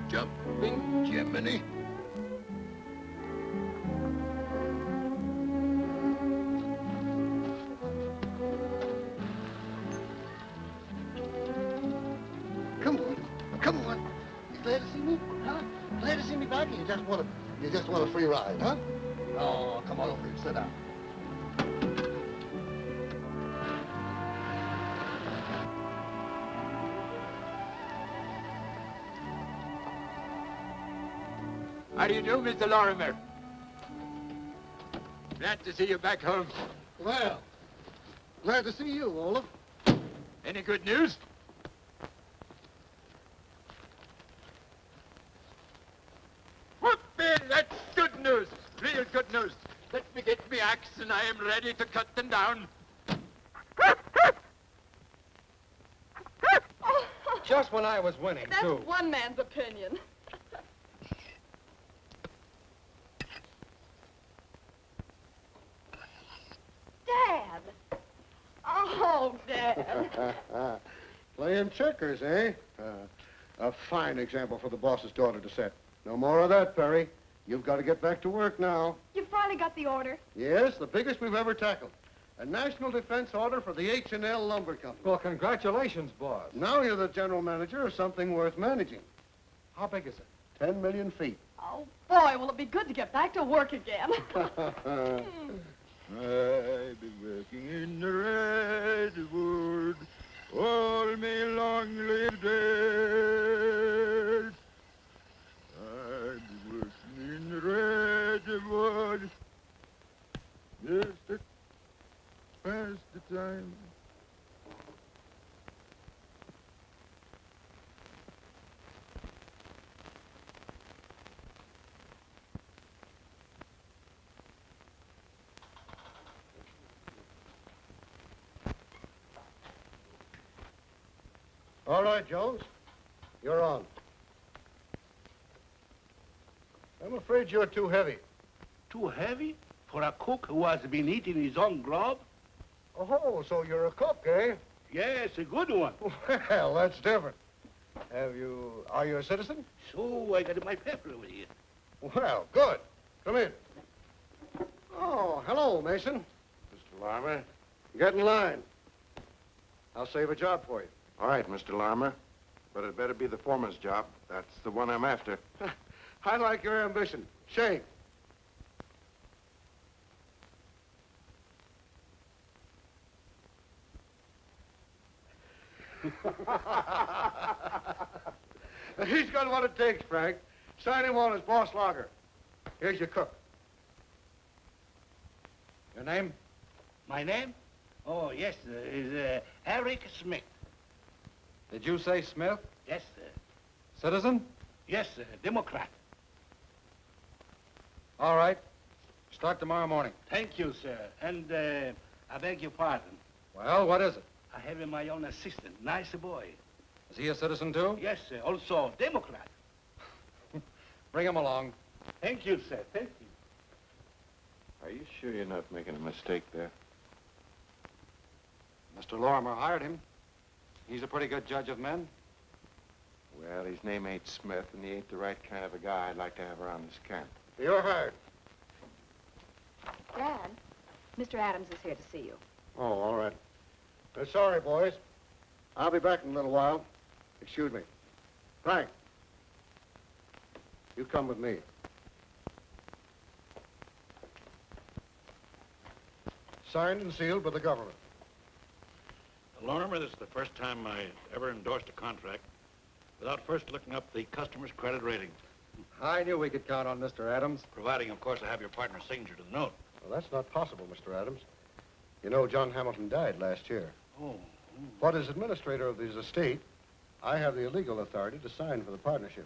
Jumping Jiminy. Come on, come on. You glad to see me, huh? Glad to see me back, and you just want a free ride, huh? Oh, come on over here, sit down. How do you do, Mr. Lorimer? Glad to see you back home. Well, glad to see you, Olaf. Any good news? Whoopee, that's good news. Real good news. Let me get me axe and I am ready to cut them down. Just when I was winning, That's too. one man's opinion. Dad! Oh, Dad. Playing checkers, eh? A fine example for the boss's daughter to set. No more of that, Perry. You've got to get back to work now. You finally got the order? Yes, the biggest we've ever tackled. A national defense order for the H&L Lumber Company. Well, congratulations, boss. Now you're the general manager of something worth managing. How big is it? 10 million feet. Oh, boy, will it be good to get back to work again. I've been working in the redwood all my long live days. I've been working in the redwood just to pass the time. All right, Jones. You're on. I'm afraid you're too heavy. Too heavy for a cook who has been eating his own grub? Oh, so you're a cook, eh? Yes, a good one. Well, that's different. Are you a citizen? So I got my paper over here. Well, good. Come in. Oh, hello, Mason. Mr. Larmer? Get in line. I'll save a job for you. All right, Mr. Larmer. But it better be the foreman's job. That's the one I'm after. I like your ambition. Shake. He's got what it takes, Frank. Sign him on as boss logger. Here's your cook. Your name? My name? Oh, yes, sir, is Eric Smith. Did you say Smith? Yes, sir. Citizen? Yes, sir, Democrat. All right. Start tomorrow morning. Thank you, sir. And I beg your pardon. Well, what is it? I have my own assistant, nice boy. Is he a citizen, too? Yes, sir, also Democrat. Bring him along. Thank you, sir, thank you. Are you sure you're not making a mistake there? Mr. Lorimer hired him. He's a pretty good judge of men. Well, his name ain't Smith, and he ain't the right kind of a guy I'd like to have around this camp. You're hired. Dad, Mr. Adams is here to see you. Oh, all right. Sorry, boys. I'll be back in a little while. Excuse me. Frank, you come with me. Signed and sealed by the government. Lorimer, this is the first time I ever endorsed a contract without first looking up the customer's credit rating. I knew we could count on Mr. Adams. Providing, of course, I have your partner's signature to the note. Well, that's not possible, Mr. Adams. You know, John Hamilton died last year. Oh. But as administrator of this estate, I have the legal authority to sign for the partnership.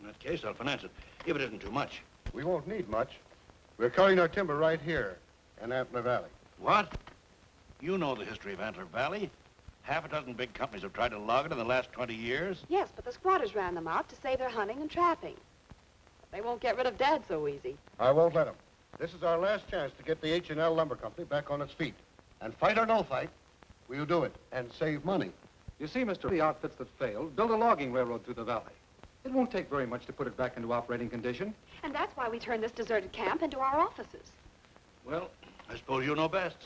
In that case, I'll finance it, if it isn't too much. We won't need much. We're carrying our timber right here in Antler Valley. What? You know the history of Antler Valley. Half a dozen big companies have tried to log it in the last 20 years. Yes, but the squatters ran them out to save their hunting and trapping. They won't get rid of Dad so easy. I won't let them. This is our last chance to get the H&L Lumber Company back on its feet. And fight or no fight, we'll do it and save money. You see, Mr. The outfits that failed built a logging railroad through the valley. It won't take very much to put it back into operating condition. And that's why we turned this deserted camp into our offices. Well, I suppose you know best.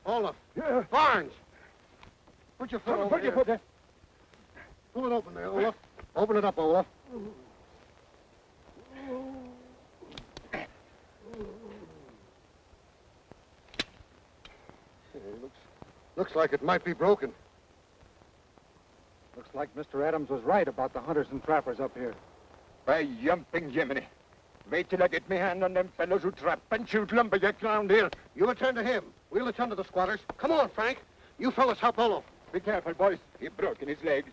Olaf. Barnes. Put your foot over here. there. Pull it open there, Olaf. Open it up, Olaf. Looks like it might be broken. Looks like Mr. Adams was right about the hunters and trappers up here. By jumping Jiminy. Wait till I get my hand on them fellows who trap and shoot lumberjacks around here. You attend to him. We'll attend to the squatters. Come on, Frank. You fellas help Olaf. Be careful, boys. He broken his legs.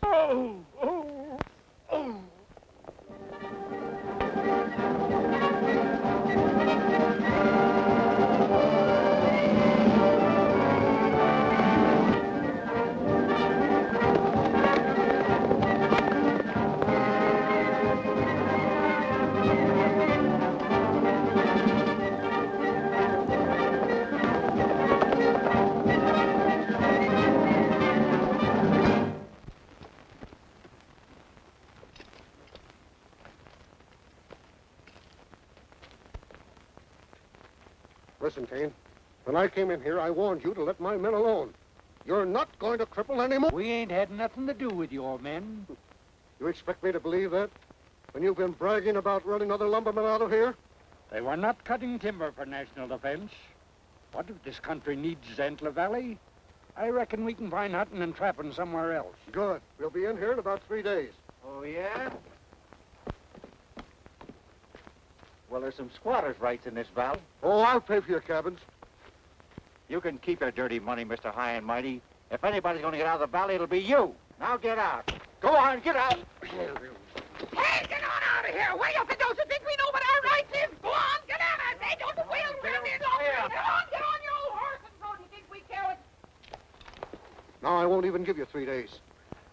Listen, Kane. When I came in here, I warned you to let my men alone. You're not going to cripple anymore. We ain't had nothing to do with your men. You expect me to believe that? When you've been bragging about running other lumbermen out of here? They were not cutting timber for national defense. What if this country needs Antler Valley? I reckon we can find hunting and trapping somewhere else. Good. We'll be in here in about 3 days. Oh, yeah? Well, there's some squatters' rights in this valley. Oh, I'll pay for your cabins. You can keep your dirty money, Mr. High and Mighty. If anybody's going to get out of the valley, it'll be you. Now get out. Go on, get out. Hey, get on out of here! Way up and those who think we know what our rights is! Go on, get out! I say, don't the wheel grab me along! Get on your old horse and go! Do you think we care what... Now, I won't even give you 3 days.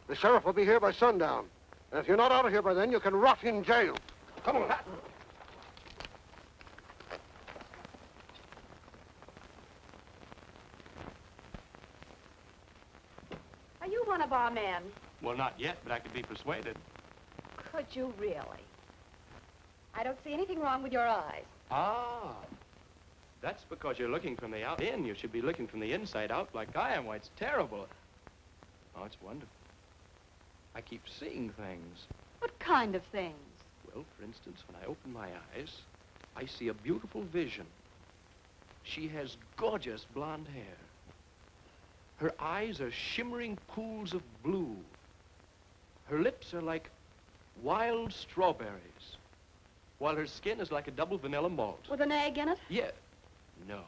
The sheriff will be here by sundown. And if you're not out of here by then, you can rot in jail. Come on. Are you one of our men? Well, not yet, but I could be persuaded. Could you really? I don't see anything wrong with your eyes. Ah, that's because you're looking from the out in. You should be looking from the inside out like I am. Why, it's terrible. Oh, it's wonderful. I keep seeing things. What kind of things? Well, for instance, when I open my eyes, I see a beautiful vision. She has gorgeous blonde hair. Her eyes are shimmering pools of blue. Her lips are like wild strawberries, while her skin is like a double vanilla malt. With an egg in it? Yeah. No.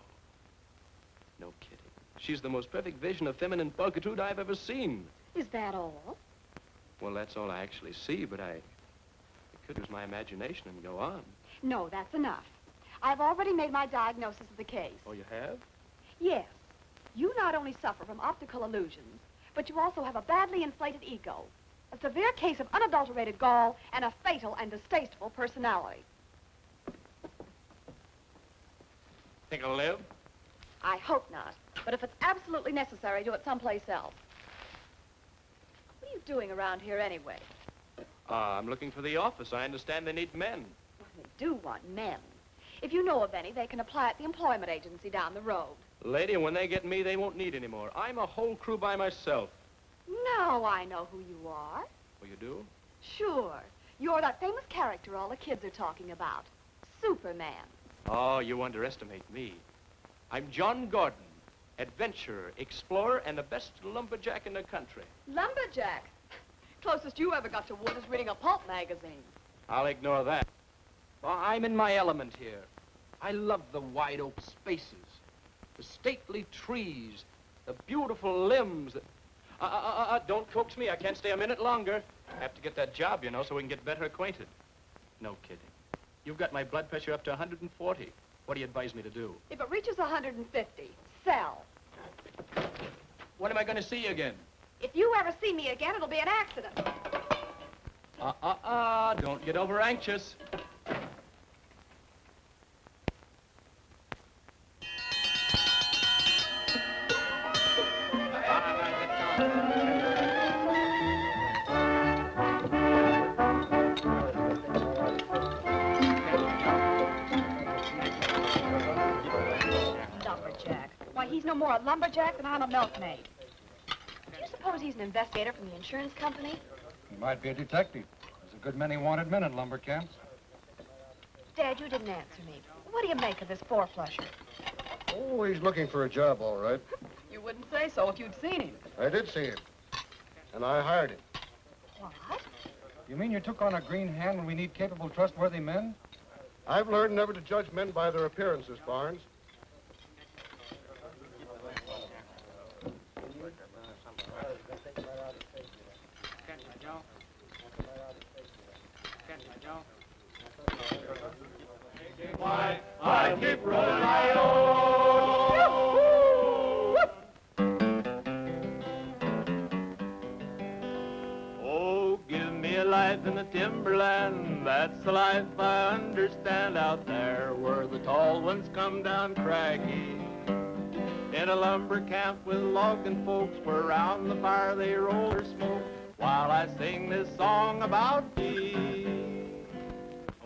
No kidding. She's the most perfect vision of feminine pulchritude I've ever seen. Is that all? Well, that's all I actually see, but I could use my imagination and go on. No, that's enough. I've already made my diagnosis of the case. Oh, you have? Yes. You not only suffer from optical illusions, but you also have a badly inflated ego, a severe case of unadulterated gall, and a fatal and distasteful personality. Think I'll live? I hope not. But if it's absolutely necessary, do it someplace else. What are you doing around here anyway? I'm looking for the office. I understand they need men. Well, they do want men. If you know of any, they can apply at the employment agency down the road. Lady, when they get me, they won't need any more. I'm a whole crew by myself. Now I know who you are. Oh, you do? Sure. You're that famous character all the kids are talking about. Superman. Oh, you underestimate me. I'm John Gordon, adventurer, explorer, and the best lumberjack in the country. Lumberjack? Closest you ever got to wood is reading a pulp magazine. I'll ignore that. Well, I'm in my element here. I love the wide open spaces, the stately trees, the beautiful limbs. Don't coax me. I can't stay a minute longer. I have to get that job, you know, so we can get better acquainted. No kidding. You've got my blood pressure up to 140. What do you advise me to do? If it reaches 150, sell. When am I going to see you again? If you ever see me again, it'll be an accident. Don't get over anxious. Lumberjack. Why, he's no more a lumberjack than I'm a milkmaid. Do you suppose he's an investigator from the insurance company? He might be a detective. There's a good many wanted men in lumber camps. Dad, you didn't answer me. What do you make of this four-flusher? Oh, he's looking for a job, all right. You wouldn't say so if you'd seen him. I did see him. And I hired him. What? You mean you took on a green hand when we need capable, trustworthy men? I've learned never to judge men by their appearances, Barnes. Why, I keep rolling my own. Oh, give me a life in the timberland. That's the life I understand out there where the tall ones come down craggy. In a lumber camp with logging folks where around the fire they roll their smoke while I sing this song about me.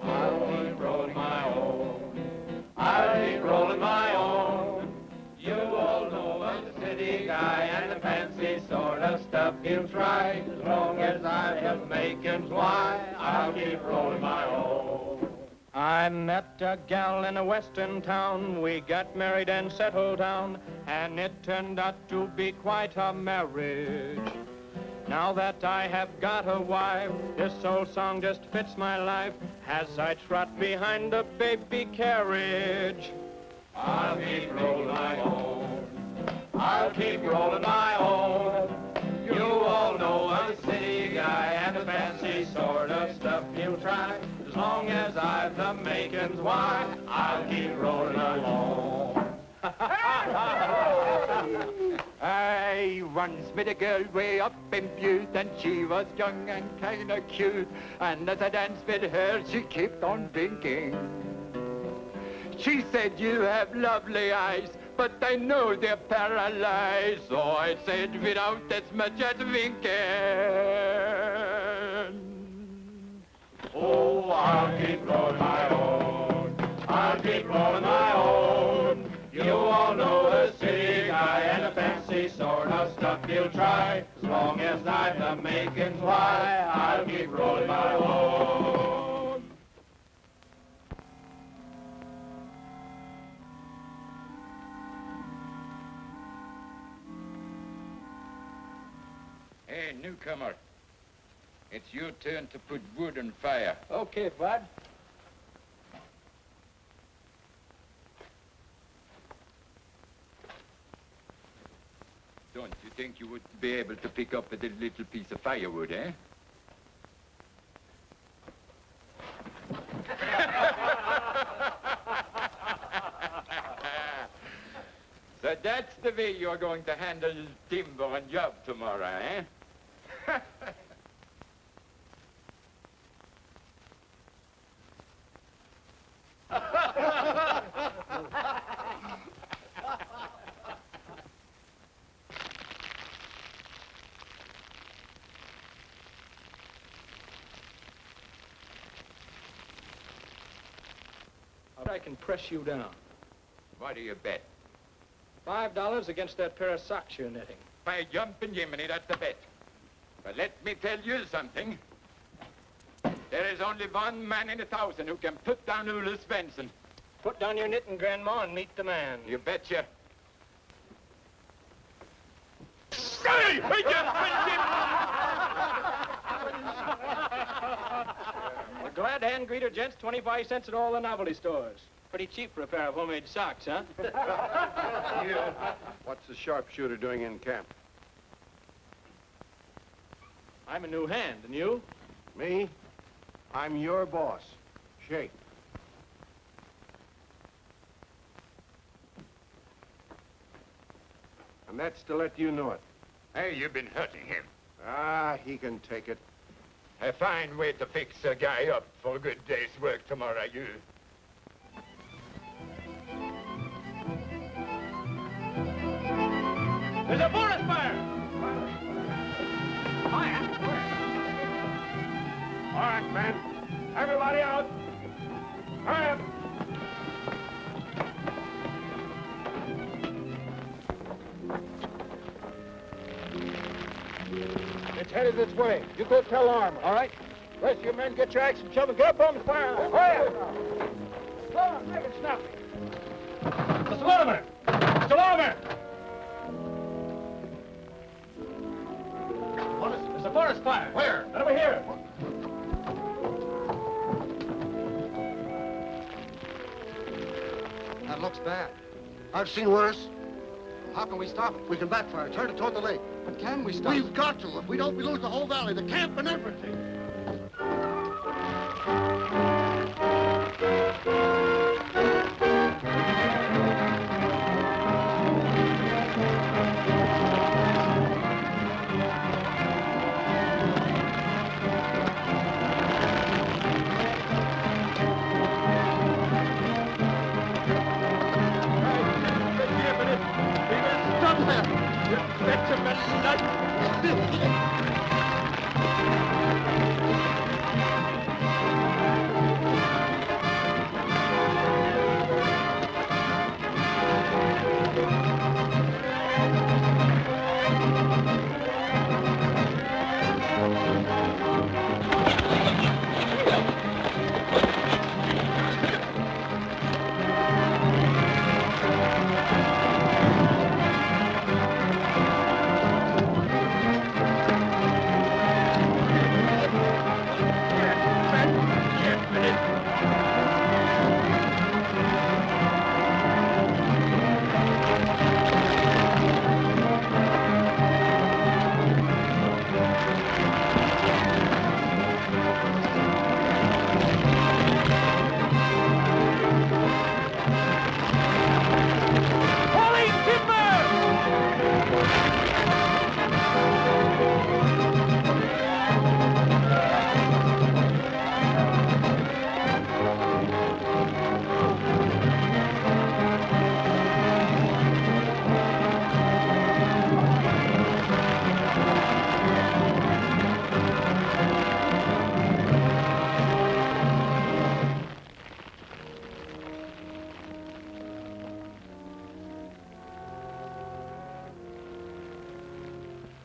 I'll keep rolling my own. I'll keep rolling my own. You all know I'm the city guy and the fancy sort of stuff he'll try. As long as I have makings, why, I'll keep rolling my own. I met a gal in a western town. We got married and settled down, and it turned out to be quite a marriage. Now that I have got a wife, this old song just fits my life as I trot behind the baby carriage. I'll keep rolling my own. I'll keep rolling my own. You all know I'm a city guy and the fancy sort of stuff you'll try. As long as I've the makings, why, I'll keep rolling along. I once met a girl way up in Butte, and she was young and kind of cute. And as I danced with her, she kept on blinking. She said, you have lovely eyes, but I know they're paralyzed. So I said, without as much as winking. Oh, I'll keep rolling my own. I'll keep rolling my own. You all know the city guy and the fancy sort of stuff you'll try. As long as I've the makings, why, I'll keep rolling my own. Hey, newcomer. It's your turn to put wood on fire. Okay, Bud. Don't you think you would be able to pick up a little piece of firewood, eh? So that's the way you're going to handle timber and job tomorrow, eh? I can press you down. What do you bet? $5 against that pair of socks you're knitting. By jumping Jiminy, that's a bet. But let me tell you something. There is only one man in 1,000 who can put down Ulla Svensson. Put down your knitting, Grandma, and meet the man. You betcha. Hey! Hey, The glad hand greeter, gents, 25 cents at all the novelty stores. Pretty cheap for a pair of homemade socks, huh? What's the sharpshooter doing in camp? I'm a new hand, and you? Me? I'm your boss. Shake. And that's to let you know it. Hey, you've been hurting him. Ah, he can take it. A fine way to fix a guy up for a good day's work tomorrow, you. There's a forest fire! Fire? All right, men. Everybody out. Hurry up. It's headed this way. You go tell Arm, all right? Rest of your men, get your axe and shovel. Get up on the fire line. Hurry up. Come on, make it snappy. Mr. Lorimer! Mr. Lorimer! What is it? There's a forest fire. Where? Right over here. That looks bad. I've seen worse. How can we stop it? We can backfire. Turn it toward the lake. But can we stop it? We've got to. If we don't, we lose the whole valley, the camp and everything.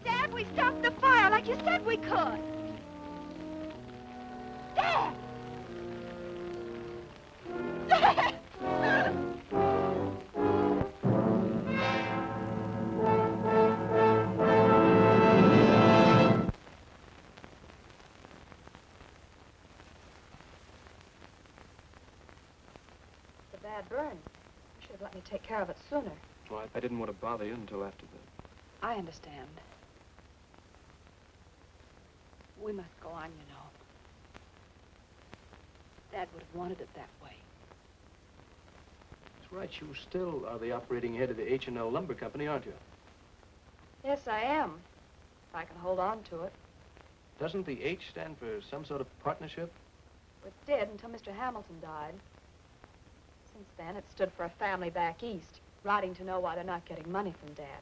Dad, we stopped the fire like you said we could. Dad! Dad! It's a bad burn. You should have let me take care of it sooner. Well, I didn't want to bother you until after the... I understand. We must go on, you know. Dad would have wanted it that way. That's right. You still are the operating head of the H&L Lumber Company, aren't you? Yes, I am. If I can hold on to it. Doesn't the H stand for some sort of partnership? It did until Mr. Hamilton died. Since then, it stood for a family back east, writing to know why they're not getting money from Dad.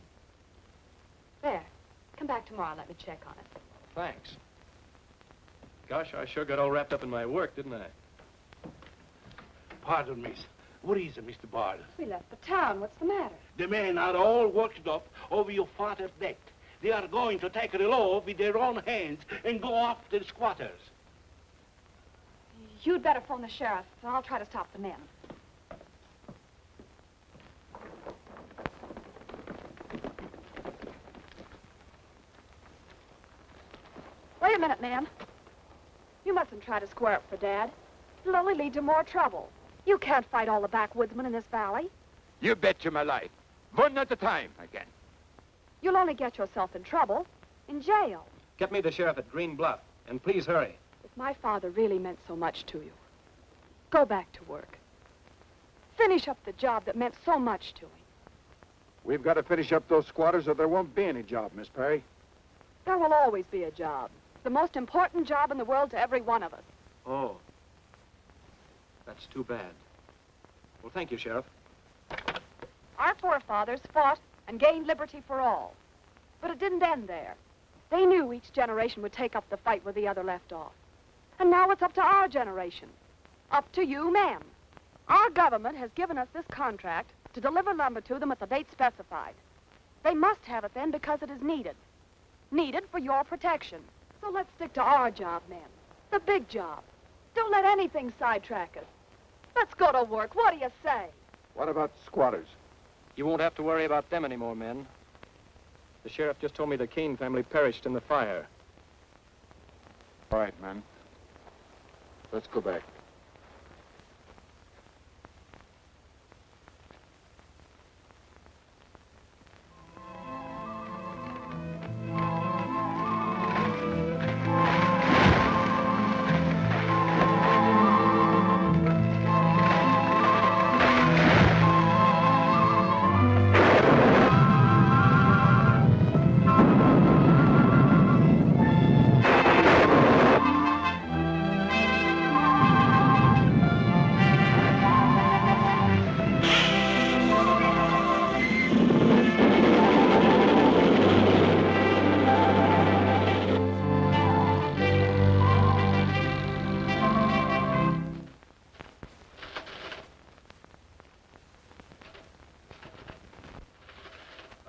There. Come back tomorrow and let me check on it. Thanks. Gosh, I sure got all wrapped up in my work, didn't I? Pardon, miss. What is it, Mr. Bard? We left for town. What's the matter? The men are all worked up over your father's death. They are going to take the law with their own hands and go after the squatters. You'd better phone the sheriff, and I'll try to stop the men. Wait a minute, man. You mustn't try to square up for Dad. It'll only lead to more trouble. You can't fight all the backwoodsmen in this valley. You bet you my life. One at a time, I can. You'll only get yourself in trouble, in jail. Get me the sheriff at Green Bluff, and please hurry. If my father really meant so much to you, go back to work. Finish up the job that meant so much to him. We've got to finish up those squatters or there won't be any job, Miss Perry. There will always be a job. The most important job in the world to every one of us. Oh. That's too bad. Well, thank you, Sheriff. Our forefathers fought and gained liberty for all. But it didn't end there. They knew each generation would take up the fight where the other left off. And now it's up to our generation. Up to you men. Our government has given us this contract to deliver lumber to them at the date specified. They must have it then because it is needed. Needed for your protection. So let's stick to our job, men. The big job. Don't let anything sidetrack us. Let's go to work. What do you say? What about squatters? You won't have to worry about them anymore, men. The sheriff just told me the Kane family perished in the fire. All right, men. Let's go back.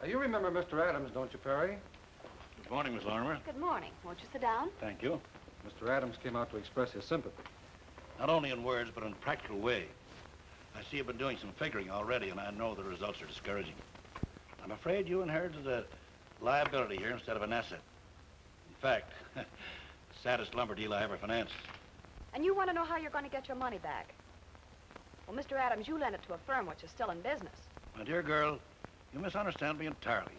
You remember Mr. Adams, don't you, Perry? Good morning, Miss Lorimer. Good morning. Won't you sit down? Thank you. Mr. Adams came out to express his sympathy. Not only in words, but in a practical way. I see you've been doing some figuring already, and I know the results are discouraging. I'm afraid you inherited a liability here instead of an asset. In fact, the saddest lumber deal I ever financed. And you want to know how you're going to get your money back? Well, Mr. Adams, you lent it to a firm which is still in business. My dear girl, you misunderstand me entirely.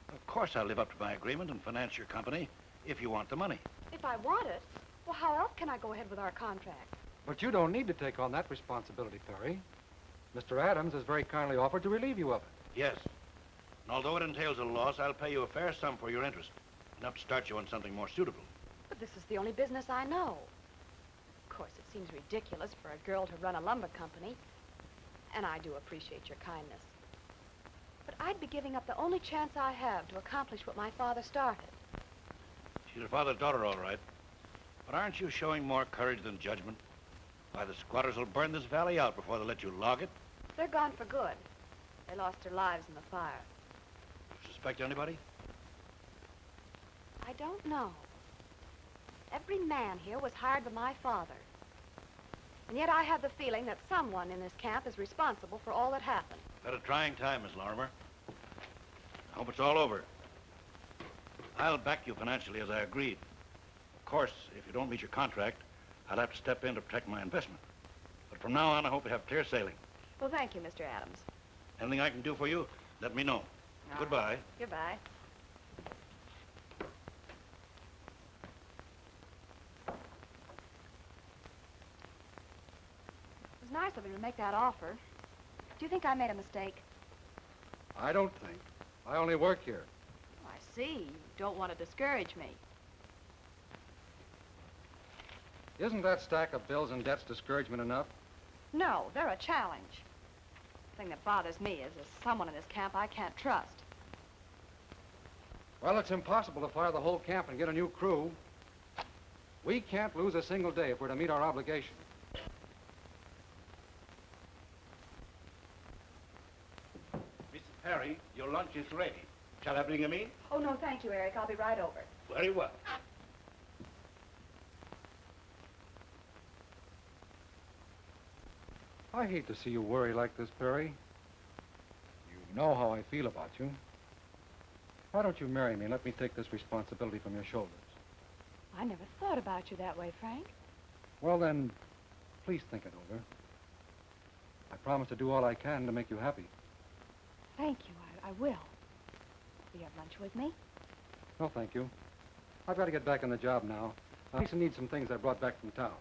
Of course I'll live up to my agreement and finance your company if you want the money. If I want it, well, how else can I go ahead with our contract? But you don't need to take on that responsibility, Perry. Mr. Adams has very kindly offered to relieve you of it. Yes. And although it entails a loss, I'll pay you a fair sum for your interest. Enough to start you on something more suitable. But this is the only business I know. Of course, it seems ridiculous for a girl to run a lumber company. And I do appreciate your kindness. But I'd be giving up the only chance I have to accomplish what my father started. She's your father's daughter, all right. But aren't you showing more courage than judgment? Why, the squatters will burn this valley out before they let you log it. They're gone for good. They lost their lives in the fire. Suspect anybody? I don't know. Every man here was hired by my father. And yet I have the feeling that someone in this camp is responsible for all that happened. Had a trying time, Miss Lorimer. I hope it's all over. I'll back you financially as I agreed. Of course, if you don't meet your contract, I'll have to step in to protect my investment. But from now on, I hope you have clear sailing. Well, thank you, Mr. Adams. Anything I can do for you, let me know. Goodbye. Goodbye. of him to make that offer. Do you think I made a mistake? I don't think. I only work here. I see. You don't want to discourage me. Isn't that stack of bills and debts discouragement enough? No, they're a challenge. The thing that bothers me is there's someone in this camp I can't trust. Well, it's impossible to fire the whole camp and get a new crew. We can't lose a single day if we're to meet our obligation. Mrs. Perry, your lunch is ready. Shall I bring him in? Oh, no, thank you, Eric. I'll be right over. Very well. I hate to see you worry like this, Perry. You know how I feel about you. Why don't you marry me and let me take this responsibility from your shoulders? I never thought about you that way, Frank. Well, then, please think it over. I promise to do all I can to make you happy. Thank you. I will. Will you have lunch with me? No, thank you. I've got to get back on the job now. Lisa needs some things I brought back from town.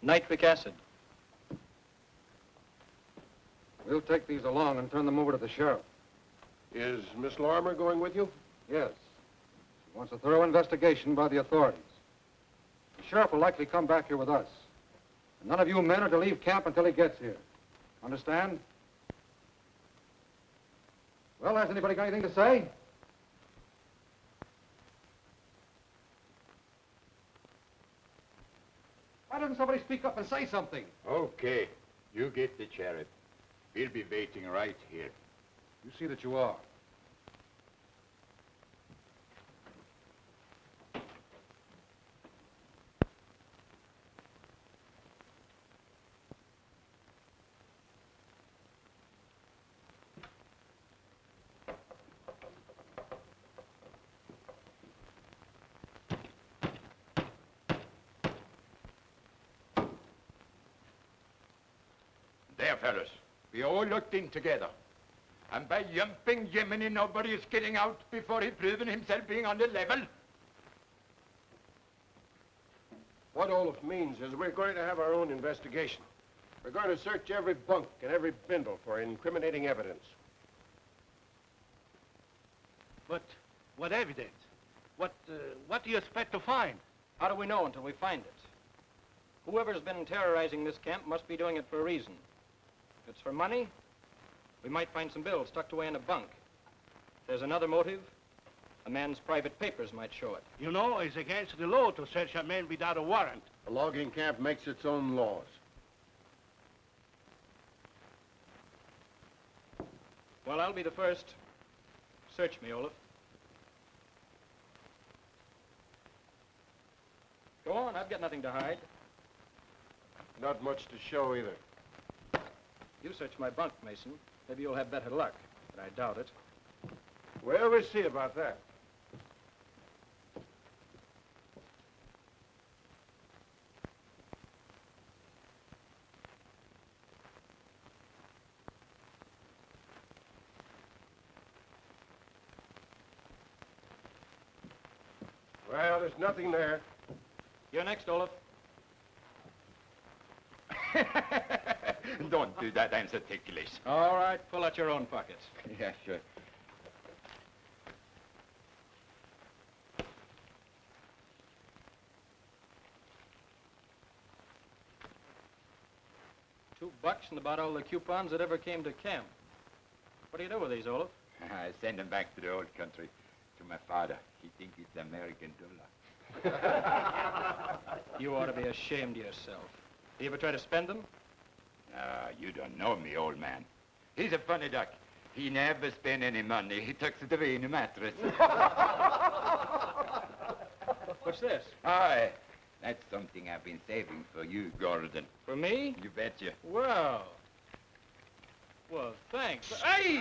Nitric acid. We'll take these along and turn them over to the sheriff. Is Miss Lorimer going with you? Yes. She wants a thorough investigation by the authorities. The sheriff will likely come back here with us. And none of you men are to leave camp until he gets here. Understand? Well, has anybody got anything to say? Why doesn't somebody speak up and say something? Okay, you get the sheriff. We'll be waiting right here. You see that you are. There, fellas. We all looked in together. And by jumping Jiminy, nobody is getting out before he proven himself being on the level. What Olaf means is we're going to have our own investigation. We're going to search every bunk and every bindle for incriminating evidence. But what evidence? What do you expect to find? How do we know until we find it? Whoever's been terrorizing this camp must be doing it for a reason. If it's for money, we might find some bills tucked away in a bunk. If there's another motive, a man's private papers might show it. You know, it's against the law to search a man without a warrant. The logging camp makes its own laws. Well, I'll be the first. Search me, Olaf. Go on, I've got nothing to hide. Not much to show either. You search my bunk, Mason. Maybe you'll have better luck, but I doubt it. Well, we'll see about that. Well, there's nothing there. You're next, Olaf. Don't do that. I'm so ticklish. All right, pull out your own pockets. Yeah, sure. $2 and about all the coupons that ever came to camp. What do you do with these, Olaf? I send them back to the old country, to my father. He thinks it's the American dollar. You ought to be ashamed of yourself. You ever try to spend them? You don't know me, old man. He's a funny duck. He never spend any money. He tucks it away in a mattress. What's this? Aye, that's something I've been saving for you, Gordon. For me? You betcha. Well, thanks. Hey!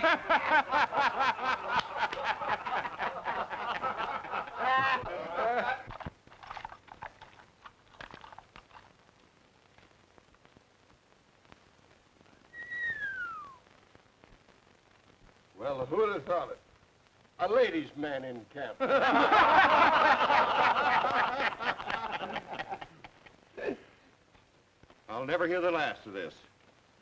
Well, who'd have thought it? A ladies' man in camp. I'll never hear the last of this.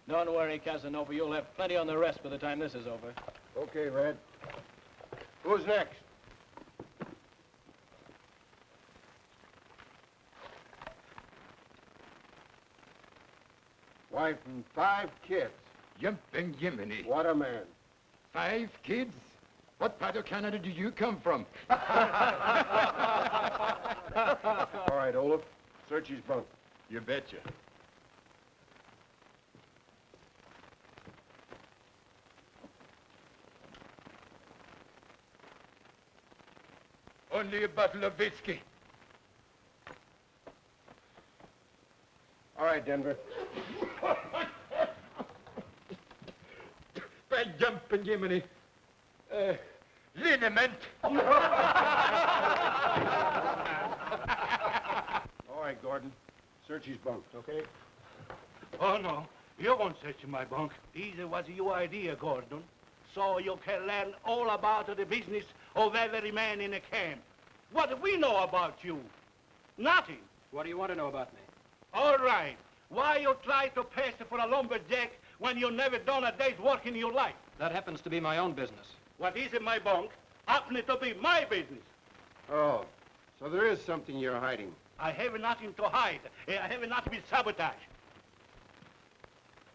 Don't worry, Casanova. You'll have plenty on the rest by the time this is over. Okay, Red. Who's next? Wife and 5 kids. Jumping Jiminy. What a man. 5 kids? What part of Canada do you come from? All right, Olaf. Search his bunk. You betcha. Only a bottle of whiskey. All right, Denver. By jumping Jiminy. Liniment. All right, Gordon. Search his bunk, okay? Oh, no. You won't search my bunk. This was your idea, Gordon. So you can learn all about the business of every man in a camp. What do we know about you? Nothing. What do you want to know about me? All right. Why you try to pass for a lumberjack when you never done a day's work in your life? That happens to be my own business. What is in my bunk happens to be my business. Oh, so there is something you're hiding. I have nothing to hide. I have nothing to sabotage.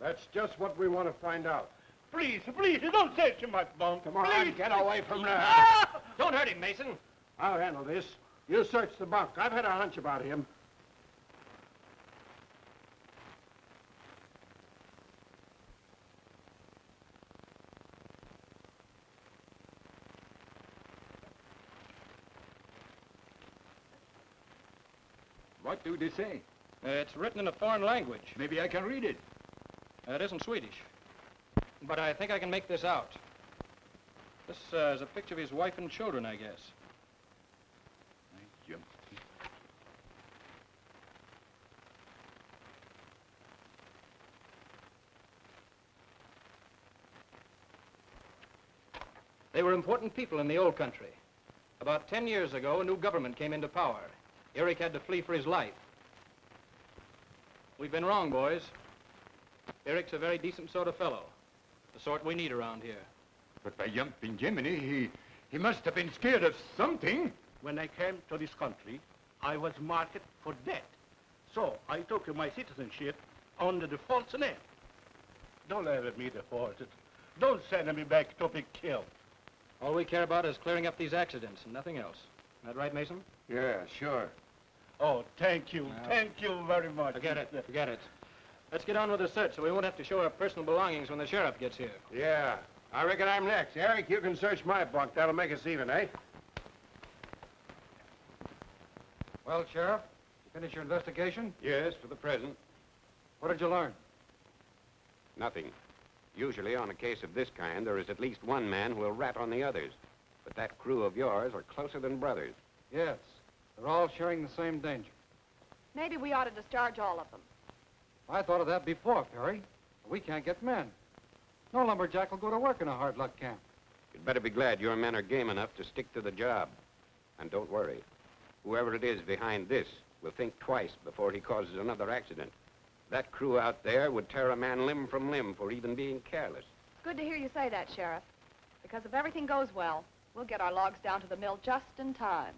That's just what we want to find out. Please, don't search my bunk. Come on, please. get away from there. Ah! Don't hurt him, Mason. I'll handle this. You search the bunk. I've had a hunch about him. What do they say? It's written in a foreign language. Maybe I can read it. It isn't Swedish. But I think I can make this out. This is a picture of his wife and children, I guess. Jump. They were important people in the old country. About 10 years ago, a new government came into power. Eric had to flee for his life. We've been wrong, boys. Eric's a very decent sort of fellow. The sort we need around here. But by jumping Jiminy, he must have been scared of something. When I came to this country, I was marked for debt. So I took my citizenship under the false name. Don't let me deport it. Don't send me back to be killed. All we care about is clearing up these accidents and nothing else. Is that right, Mason? Yeah, sure. Oh, thank you. Thank you very much. Forget it. Let's get on with the search so we won't have to show our personal belongings when the sheriff gets here. Yeah. I reckon I'm next. Eric, you can search my bunk. That'll make us even, eh? Well, Sheriff, you finish your investigation? Yes, for the present. What did you learn? Nothing. Usually, on a case of this kind, there is at least one man who will rat on the others. But that crew of yours are closer than brothers. Yes. They're all sharing the same danger. Maybe we ought to discharge all of them. I thought of that before, Perry. We can't get men. No lumberjack will go to work in a hard luck camp. You'd better be glad your men are game enough to stick to the job. And don't worry. Whoever it is behind this will think twice before he causes another accident. That crew out there would tear a man limb from limb for even being careless. Good to hear you say that, Sheriff. Because if everything goes well, we'll get our logs down to the mill just in time.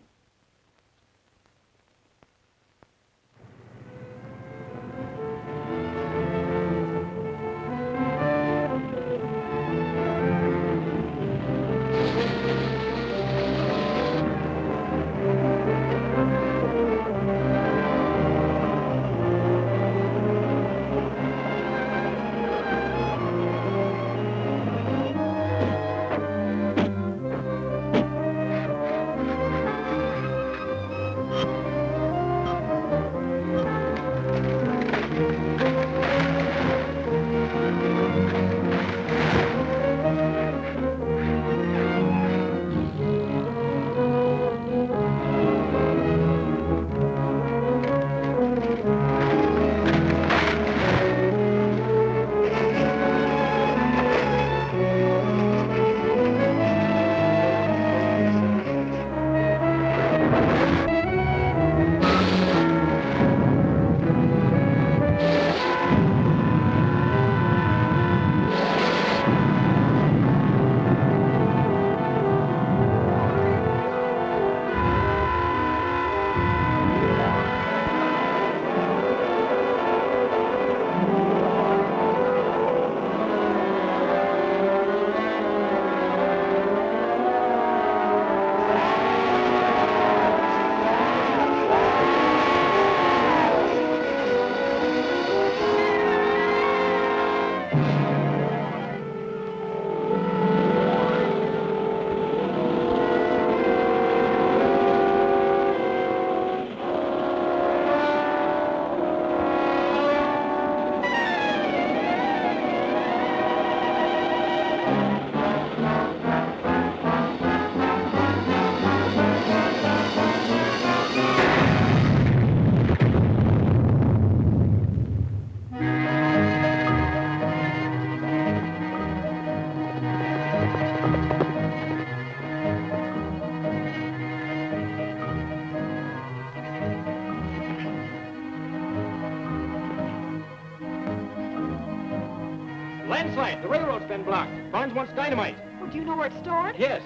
Landslide. The railroad's been blocked. Barnes wants dynamite. Oh, do you know where it's stored? Yes.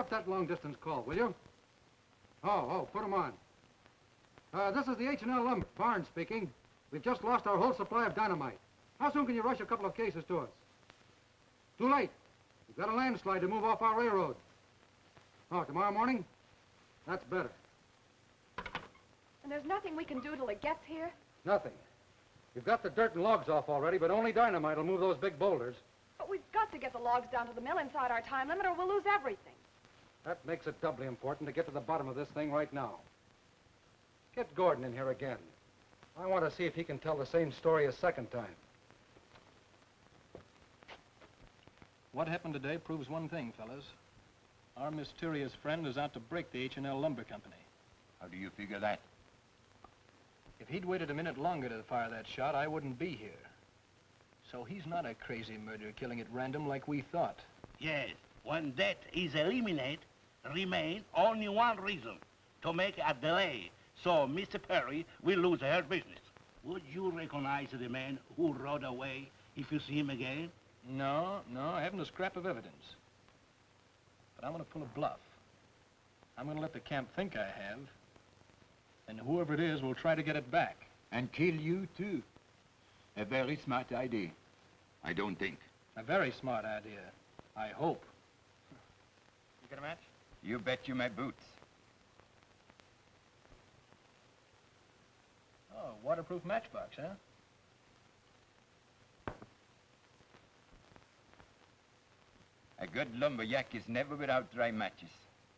That long-distance call, will you? Oh, put 'em on. This is the H&L Lumber. Barnes speaking. We've just lost our whole supply of dynamite. How soon can you rush a couple of cases to us? Too late. We've got a landslide to move off our railroad. Oh, tomorrow morning? That's better. And there's nothing we can do till it gets here? Nothing. We've got the dirt and logs off already, but only dynamite will move those big boulders. But we've got to get the logs down to the mill inside our time limit or we'll lose everything. That makes it doubly important to get to the bottom of this thing right now. Get Gordon in here again. I want to see if he can tell the same story a second time. What happened today proves one thing, fellas. Our mysterious friend is out to break the H&L Lumber Company. How do you figure that? If he'd waited a minute longer to fire that shot, I wouldn't be here. So he's not a crazy murderer killing at random like we thought. Yes, when that is eliminated, remain only one reason, to make a delay, so Mr. Perry will lose her business. Would you recognize the man who rode away if you see him again? No, I haven't a scrap of evidence. But I'm going to pull a bluff. I'm going to let the camp think I have, and whoever it is will try to get it back. And kill you, too. A very smart idea. I don't think. A very smart idea. I hope. You got a match? You bet you my boots. Oh, waterproof matchbox, huh? A good lumberjack is never without dry matches.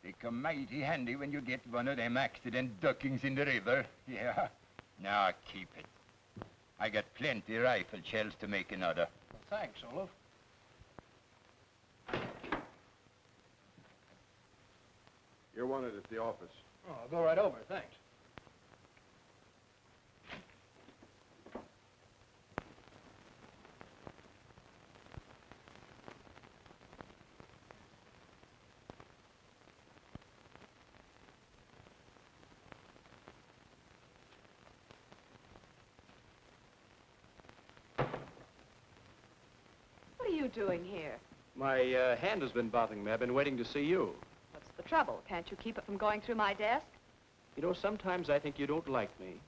They come mighty handy when you get one of them accident duckings in the river. Yeah. Now keep it. I got plenty rifle shells to make another. Well, thanks, Olaf. You're wanted at the office. Oh, I'll go right over, thanks. What are you doing here? My hand has been bothering me. I've been waiting to see you. What's the trouble? Can't you keep it from going through my desk? You know, sometimes I think you don't like me. And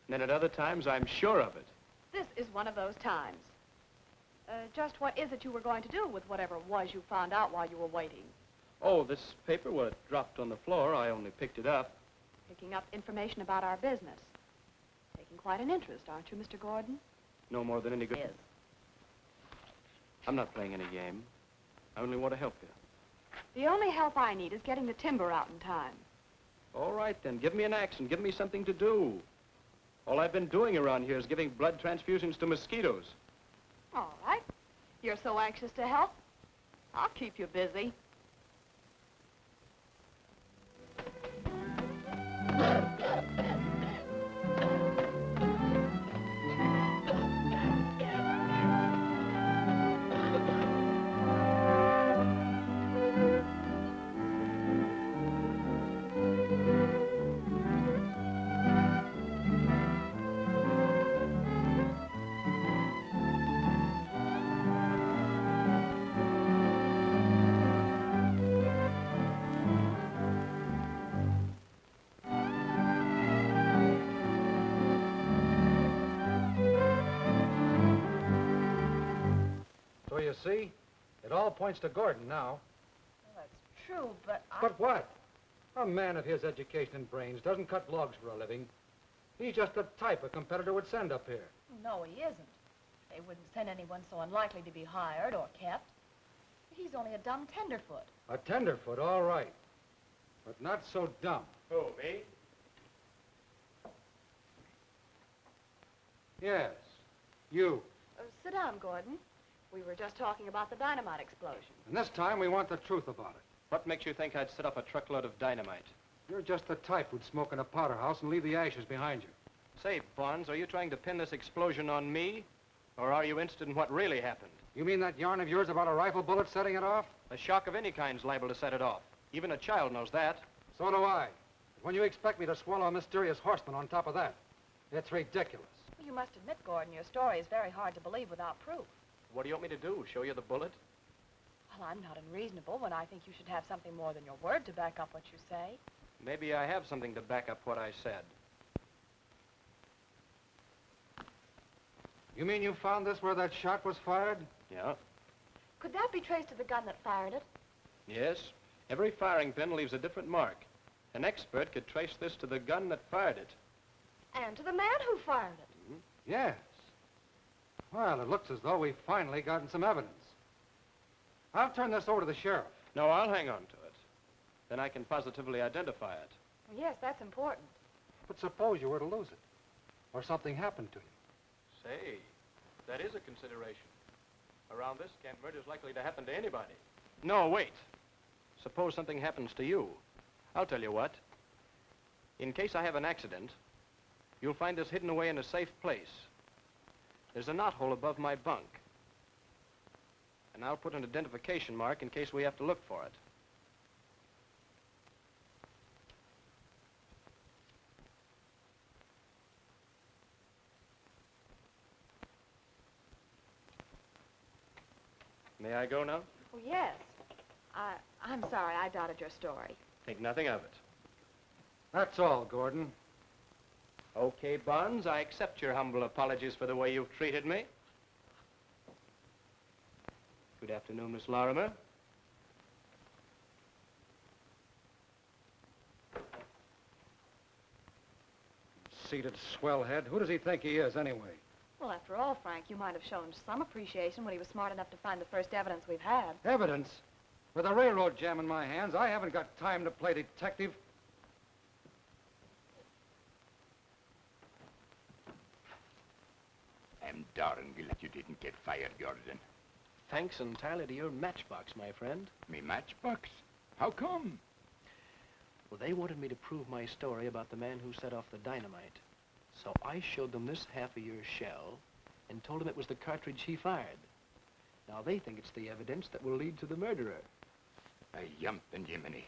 then at other times, I'm sure of it. This is one of those times. Just what is it you were going to do with whatever it was you found out while you were waiting? Oh, this paper, well, it dropped on the floor. I only picked it up. Picking up information about our business. Taking quite an interest, aren't you, Mr. Gordon? No more than any good. Is. I'm not playing any game. I only want to help you. The only help I need is getting the timber out in time. All right, then. Give me an axe and give me something to do. All I've been doing around here is giving blood transfusions to mosquitoes. All right. You're so anxious to help. I'll keep you busy. So you see, it all points to Gordon now. Well, that's true, but But what? A man of his education and brains doesn't cut logs for a living. He's just the type a competitor would send up here. No, he isn't. They wouldn't send anyone so unlikely to be hired or kept. He's only a dumb tenderfoot. A tenderfoot, all right. But not so dumb. Who, me? Yes, you. sit down, Gordon. We were just talking about the dynamite explosion. And this time we want the truth about it. What makes you think I'd set up a truckload of dynamite? You're just the type who'd smoke in a powder house and leave the ashes behind you. Say, Bonds, are you trying to pin this explosion on me? Or are you interested in what really happened? You mean that yarn of yours about a rifle bullet setting it off? A shock of any kind's liable to set it off. Even a child knows that. So do I. But when you expect me to swallow a mysterious horseman on top of that, it's ridiculous. Well, you must admit, Gordon, your story is very hard to believe without proof. What do you want me to do? Show you the bullet? Well, I'm not unreasonable when I think you should have something more than your word to back up what you say. Maybe I have something to back up what I said. You mean you found this where that shot was fired? Yeah. Could that be traced to the gun that fired it? Yes. Every firing pin leaves a different mark. An expert could trace this to the gun that fired it. And to the man who fired it. Yes. Well, it looks as though we've finally gotten some evidence. I'll turn this over to the sheriff. No, I'll hang on to it. Then I can positively identify it. Yes, that's important. But suppose you were to lose it, or something happened to you. Say, that is a consideration. Around this camp, murder's likely to happen to anybody. No, wait. Suppose something happens to you. I'll tell you what. In case I have an accident, you'll find this hidden away in a safe place. There's a knothole above my bunk. And I'll put an identification mark in case we have to look for it. May I go now? Oh, yes. I'm sorry I doubted your story. Think nothing of it. That's all, Gordon. Okay, Bonds, I accept your humble apologies for the way you've treated me. Good afternoon, Miss Lorimer. Seated swellhead. Who does he think he is, anyway? Well, after all, Frank, you might have shown some appreciation when he was smart enough to find the first evidence we've had. Evidence? With a railroad jam in my hands, I haven't got time to play detective. I'm darn glad you didn't get fired, Gordon. Thanks entirely to your matchbox, my friend. Me matchbox? How come? Well, they wanted me to prove my story about the man who set off the dynamite. So I showed them this half-a-year shell and told them it was the cartridge he fired. Now they think it's the evidence that will lead to the murderer. A yump and Jiminy.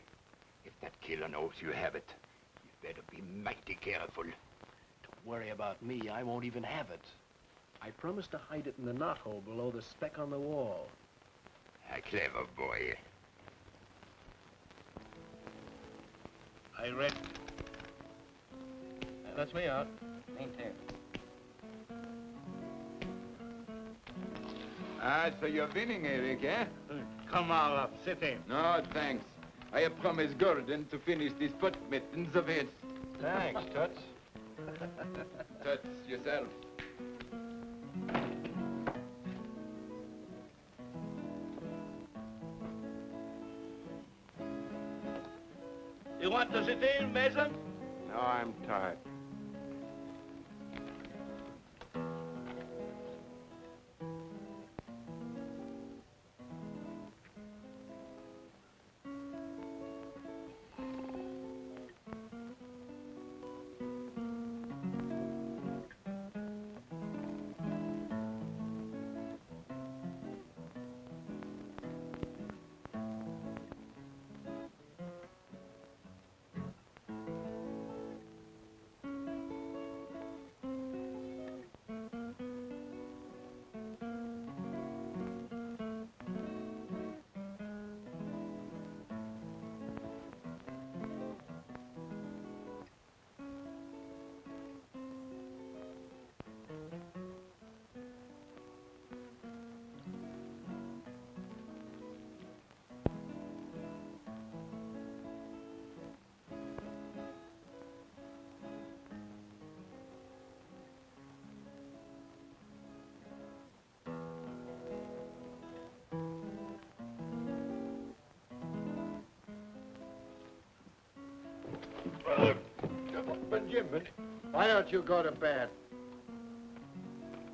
If that killer knows you have it, you better be mighty careful. Don't worry about me. I won't even have it. I promised to hide it in the knothole below the speck on the wall. A clever boy. I read. That's me out. Ain't here. Ah, so you're winning, Eric, eh? Come on up, sit in. No, thanks. I have promised Gordon to finish these foot mittens of his. Thanks, Toots. Touch yourself. You want to sit in, Mason? No, I'm tired. Benjamin, why don't you go to bed?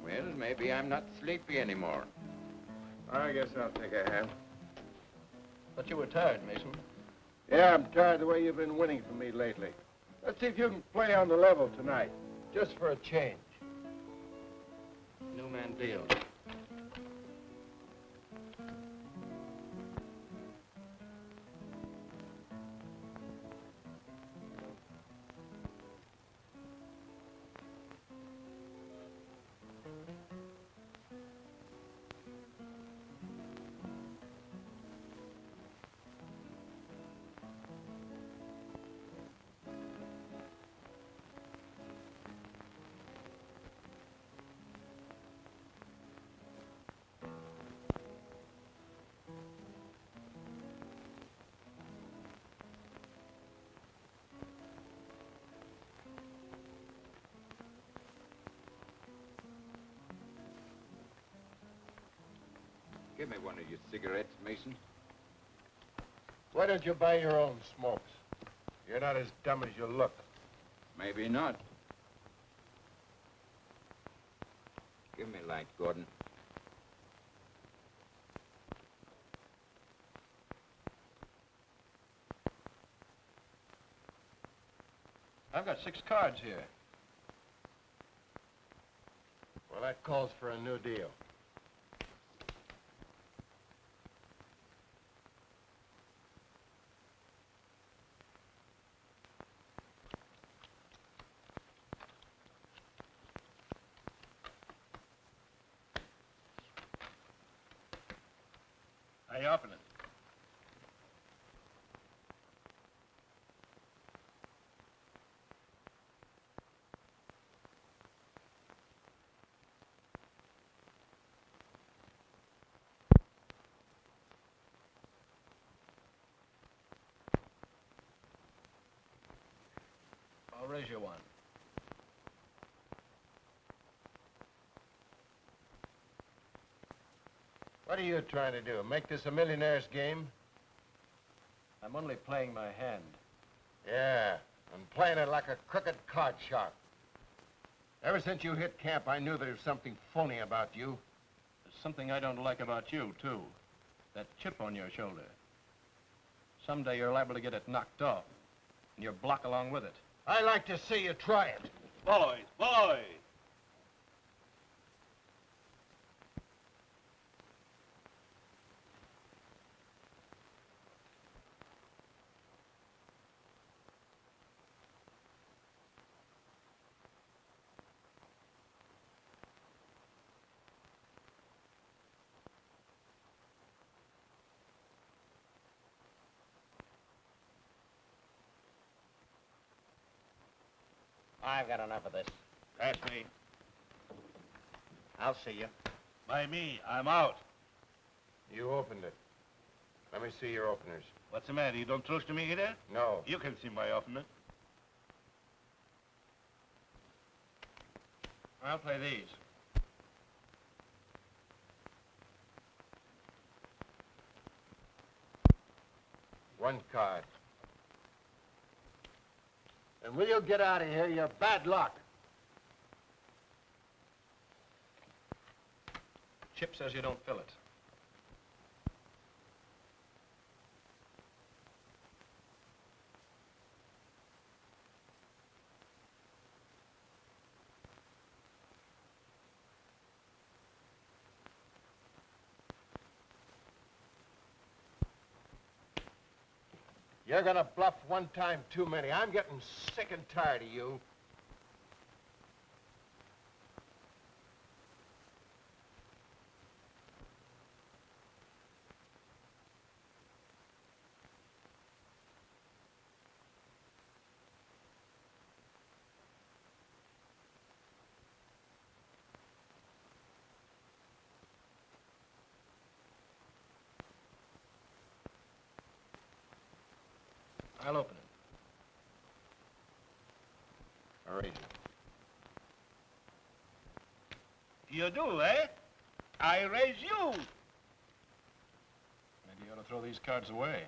Well, maybe I'm not sleepy anymore. I guess I'll take a hand. But you were tired, Mason. Yeah, I'm tired of the way you've been winning for me lately. Let's see if you can play on the level tonight, just for a change. New man deal. Give me one of your cigarettes, Mason. Why don't you buy your own smokes? You're not as dumb as you look. Maybe not. Give me light, Gordon. I've got 6 cards here. Well, that calls for a new deal. I open it. is you want? What are you trying to do? Make this a millionaire's game? I'm only playing my hand. Yeah, and playing it like a crooked card shark. Ever since you hit camp, I knew there was something phony about you. There's something I don't like about you, too. That chip on your shoulder. Someday you're liable to get it knocked off, and your block along with it. I like to see you try it. Boys, boys! I've got enough of this. Pass me. I'll see you. By me, I'm out. You opened it. Let me see your openers. What's the matter? You don't trust me either? No. You can see my opener. I'll play these. One card. And will you get out of here? You're bad luck. Chip says you don't fill it. You're gonna bluff one time too many. I'm getting sick and tired of you. I'll open it. All right. You do, eh? I raise you. Maybe you ought to throw these cards away.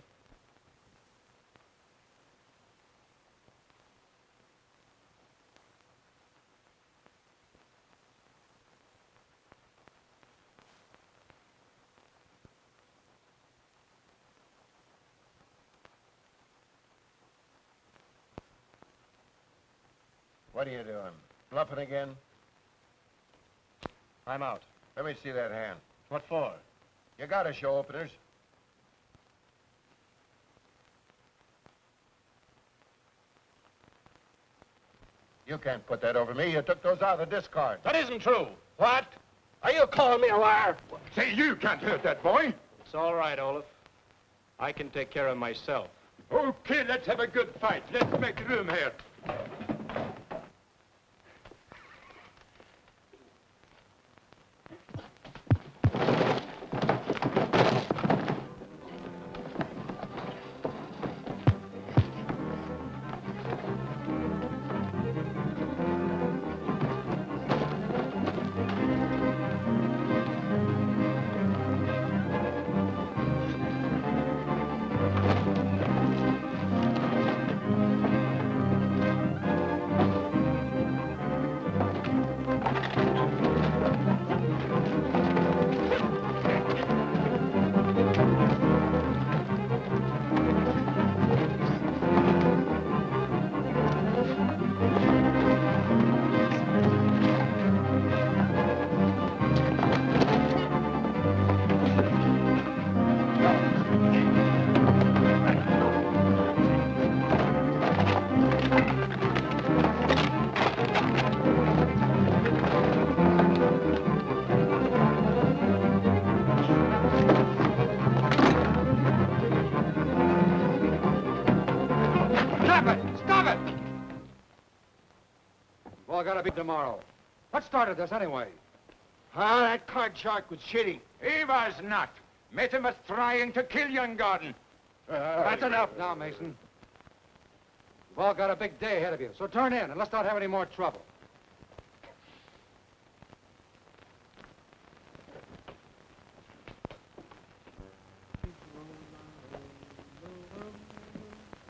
What are you doing? Bluffing again? I'm out. Let me see that hand. What for? You gotta show openers. You can't put that over me. You took those out of the discard. That isn't true. What? Are you calling me a liar? Say, you can't hurt that boy. It's all right, Olaf. I can take care of myself. Okay, let's have a good fight. Let's make room here. Well, gotta be tomorrow. What started this anyway? Ah, that card shark was cheating. He was not. Mason was trying to kill young Gordon. That's enough now, Mason. We've You've all got a big day ahead of you, so turn in and let's not have any more trouble.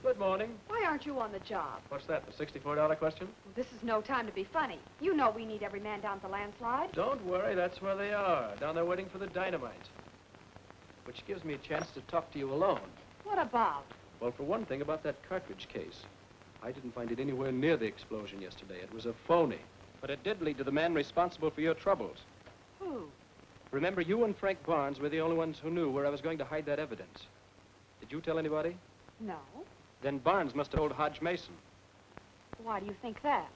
Good morning. Why aren't you on the job? What's that, the $64 question? Well, this is no time to be funny. You know we need every man down at the landslide. Don't worry, that's where they are, down there waiting for the dynamite. Which gives me a chance to talk to you alone. What about? Well, for one thing, about that cartridge case. I didn't find it anywhere near the explosion yesterday. It was a phony. But it did lead to the man responsible for your troubles. Who? Remember, you and Frank Barnes were the only ones who knew where I was going to hide that evidence. Did you tell anybody? No. Then Barnes must have told Hodge Mason. Why do you think that?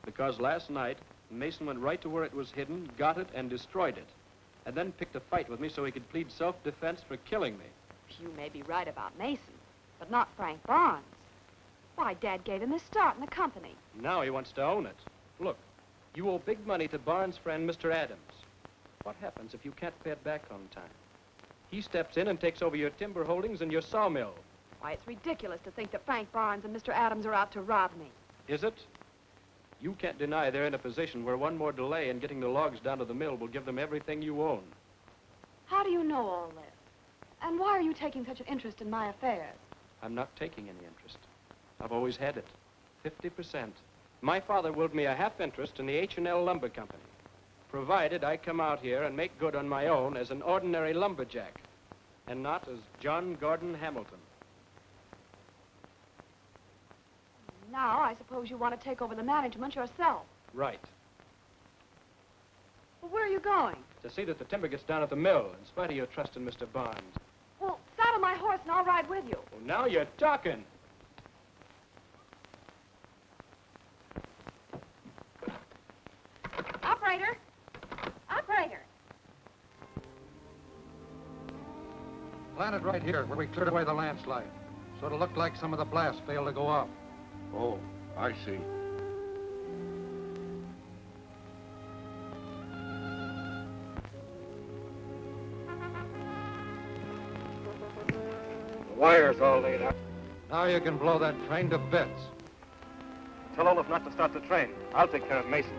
Because last night, Mason went right to where it was hidden, got it, and destroyed it. And then picked a fight with me so he could plead self-defense for killing me. You may be right about Mason, but not Frank Barnes. Why, Dad gave him his start in the company. Now he wants to own it. Look, you owe big money to Barnes' friend, Mr. Adams. What happens if you can't pay it back on time? He steps in and takes over your timber holdings and your sawmill. Why, it's ridiculous to think that Frank Barnes and Mr. Adams are out to rob me. Is it? You can't deny they're in a position where one more delay in getting the logs down to the mill will give them everything you own. How do you know all this? And why are you taking such an interest in my affairs? I'm not taking any interest. I've always had it. 50%. My father willed me a half interest in the H&L Lumber Company, provided I come out here and make good on my own as an ordinary lumberjack, and not as John Gordon Hamilton. Now, I suppose you want to take over the management yourself. Right. Well, where are you going? To see that the timber gets down at the mill, in spite of your trust in Mr. Barnes. Well, saddle my horse and I'll ride with you. Well, now you're talking. Operator! Operator! Plant it right here, where we cleared away the landslide. So it'll look like some of the blast failed to go off. Oh, I see. The wire's all laid out. Now you can blow that train to bits. Tell Olaf not to start the train. I'll take care of Mason.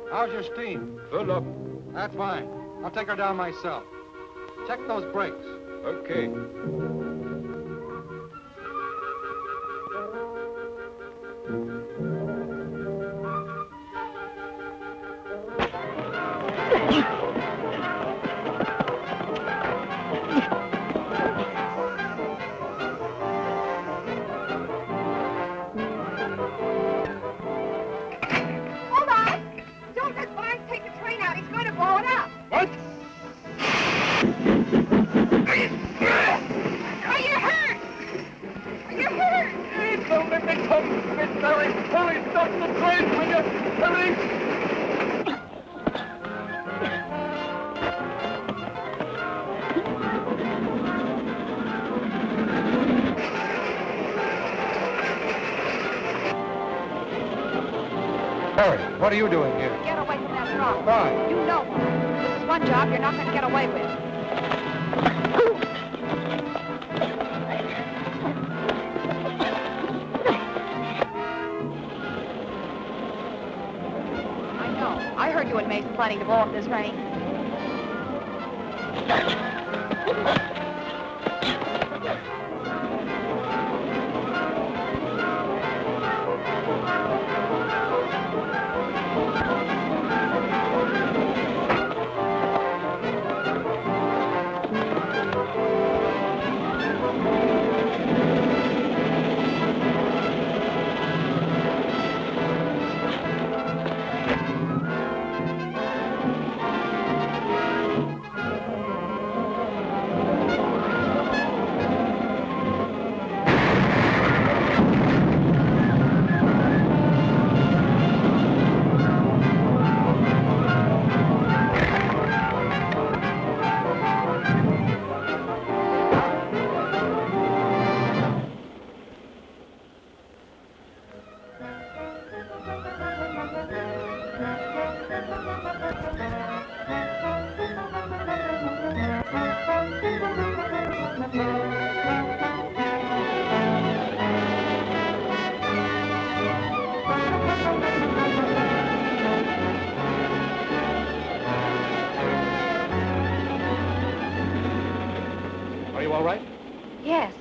How's your steam? Full up. That's fine. I'll take her down myself. Check those brakes. Okay. Hold on! Don't let Barnes take the train out. He's going to blow it up. What? Are you hurt? Are you hurt? Please don't let me come, Miss Mary. Hurry, stop the train, will you? Hurry! Harry, what are you doing here? Get away from that rock. Why? You know why. This is one job you're not going to get away with. I know. I heard you and Mason planning to blow up this train. you all right? Yes.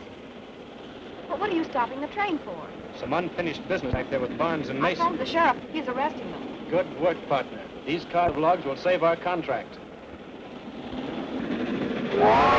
But what are you stopping the train for? Some unfinished business back there with Barnes and I Mason. phoned the sheriff. He's arresting them. Good work, partner. These car of logs will save our contract. Whoa!